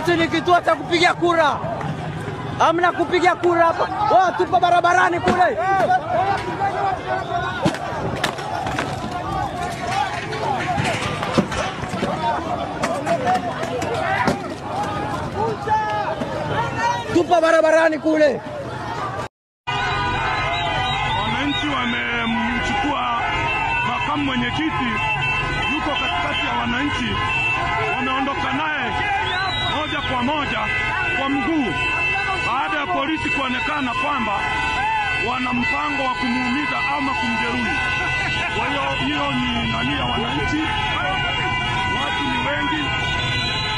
Hichi ni kituo cha kupiga kura. Hamna kupiga kura hapa. Wao tupo barabarani kule. Tupo barabarani kule. Wananchi wamemchukua makamu mwenyekiti, yuko katikati ya wananchi, wameondoka naye moja kwa moja kwa mguu baada ya polisi kuonekana kwamba wana mpango wa kumuumiza ama kumjeruhi. Kwa hiyo ni nani ya wananchi, watu ni wengi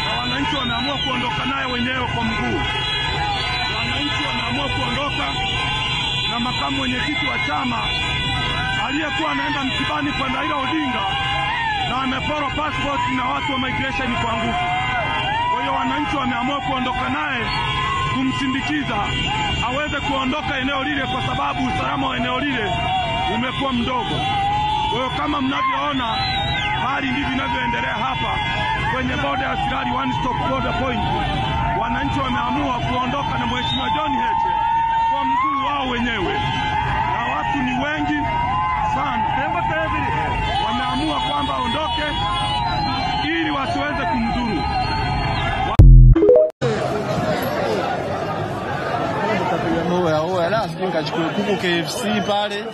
na wananchi wameamua kuondoka naye wenyewe kwa mguu. Wananchi wameamua kuondoka na makamu mwenyekiti wa chama aliyekuwa anaenda msibani kwa Raila Odinga na ameporwa passport na watu wa migration kwa nguvu. Kwa hiyo wananchi wameamua kuondoka naye kumsindikiza aweze kuondoka eneo lile, kwa sababu usalama wa eneo lile umekuwa mdogo. Kwa hiyo kama mnavyoona hali ndivyo inavyoendelea hapa kwenye border ya Sirari one stop border point. Wananchi wameamua kuondoka na Mheshimiwa John Heche kwa mguu wao wenyewe, na watu ni wengi sana. Wameamua kwamba ondoke ili wasiweze kumdhuru. Oya, la, sijui nikachukue kuku KFC pale.